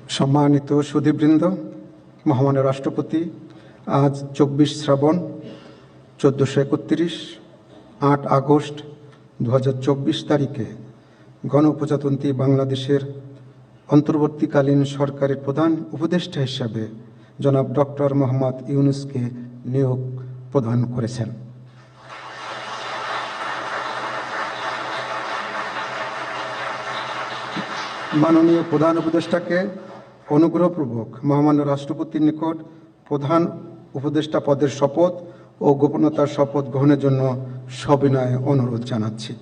সম্মানিত সুধীবৃন্দ, মহামান্য রাষ্ট্রপতি আজ 24 শ্রাবণ 1431 8 আগস্ট 2024 তারিখে গণপ্রজাতন্ত্রী বাংলাদেশের অন্তর্বর্তীকালীন সরকারের প্রধান উপদেষ্টা হিসাবে জনাব ডক্টর মোহাম্মদ ইউনূসকে নিয়োগ প্রদান করেছেন। মাননীয় প্রধান উপদেষ্টাকে অনুগ্রহপূর্বক মহামান্য রাষ্ট্রপতির নিকট প্রধান উপদেষ্টা পদের শপথ ও গোপনীয়তার শপথ গ্রহণের জন্য সবিনয়ে অনুরোধ জানাচ্ছি।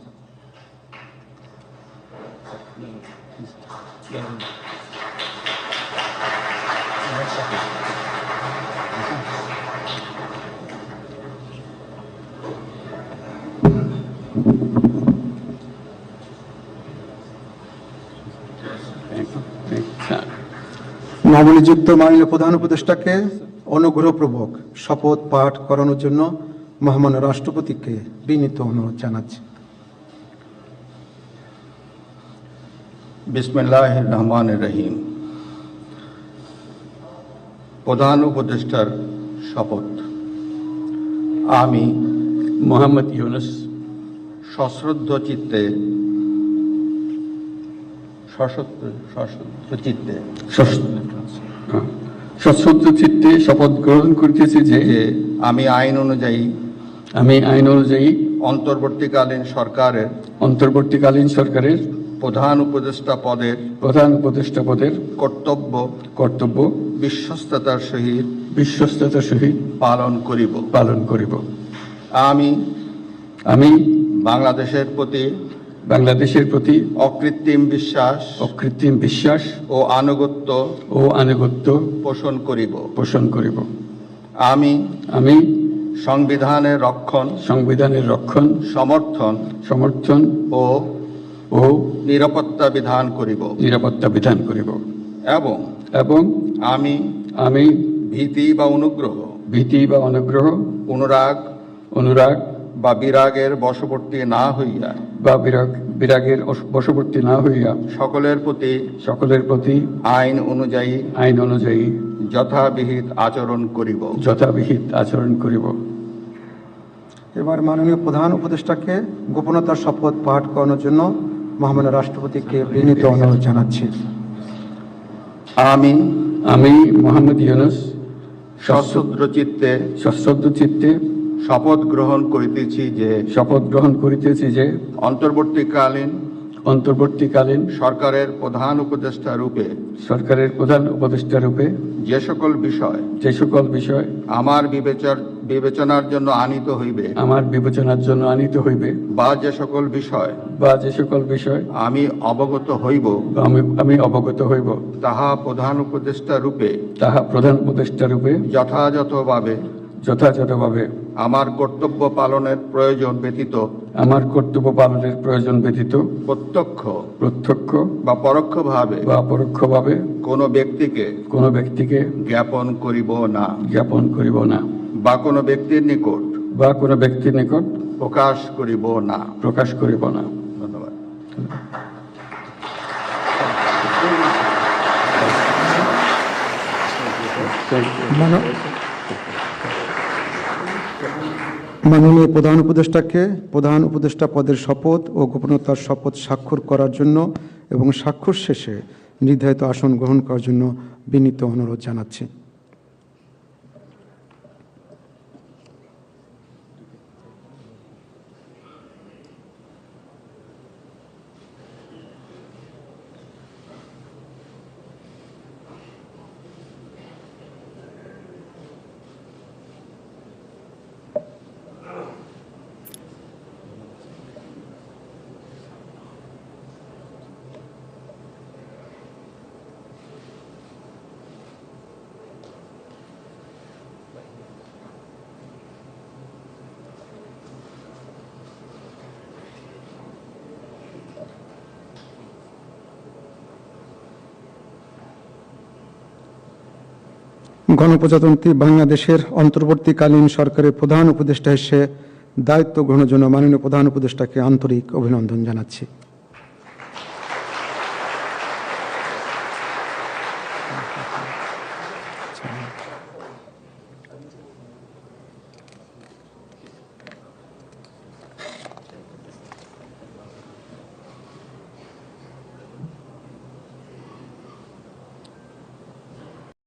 নবনিযুক্ত মাননীয় প্রধান উপদেষ্টাকে অনুগ্রহপূর্বক শপথ পাঠ করানোর জন্য মহামান্য রাষ্ট্রপতিকে বিনীত অনুরোধ জানাচ্ছি। বিসমিল্লাহির রহমানির রহিম। প্রধান উপদেষ্টার শপথ। আমি মোহাম্মদ ইউনূস সশ্রদ্ধ চিত্তে শপথ গ্রহণ করিতেছি যে আমি আইন অনুযায়ী অন্তর্বর্তীকালীন সরকারের প্রধান উপদেষ্টা পদের কর্তব্য বিশ্বস্ততার সহিত পালন করিব। আমি বাংলাদেশের প্রতি অকৃত্রিম বিশ্বাস ও আনুগত্য পোষণ করিব। আমি সংবিধানের রক্ষণ সমর্থন ও নিরাপত্তা বিধান করিব এবং আমি ভীতি বা অনুগ্রহ অনুরাগ বা বিরাগের বশবর্তী না হইয়া সকলের প্রতি আইন অনুযায়ী যথাবিহিত আচরণ করিব। এবার মাননীয় প্রধান উপদেষ্টাকে গোপনীয়তার শপথ পাঠ করানোর জন্য মহামান্য রাষ্ট্রপতিকে বিনীত অনুরোধ জানাচ্ছি। আমি মোহাম্মদ ইউনূস সশ্রদ্ধ চিত্তে শপথ গ্রহণ করিতেছি যে অন্তর্বর্তীকালীন সরকারের প্রধান উপদেষ্টা রূপে যে সকল বিষয় আমার বিবেচনার জন্য আনিত হইবে বা যে সকল বিষয় আমি অবগত হইব তাহা প্রধান উপদেষ্টা রূপে যথাযথভাবে আমার কর্তব্য পালনের প্রয়োজন ব্যতীত প্রত্যক্ষ বা পরোক্ষভাবে কোনো ব্যক্তিকে জ্ঞাপন করিব না বা কোনো ব্যক্তির নিকট প্রকাশ করিব না। ধন্যবাদ। মাননীয় প্রধান উপদেষ্টাকে প্রধান উপদেষ্টা পদের শপথ ও গোপনীয়তার শপথ স্বাক্ষর করার জন্য এবং স্বাক্ষর শেষে নির্ধারিত আসন গ্রহণ করার জন্য বিনীত অনুরোধ জানাচ্ছি। গণপ্রজাতন্ত্রী বাংলাদেশের অন্তর্বর্তীকালীন সরকারের প্রধান উপদেষ্টা হিসেবে দায়িত্ব গ্রহণের জন্য মাননীয় প্রধান উপদেষ্টাকে আন্তরিক অভিনন্দন জানাচ্ছি।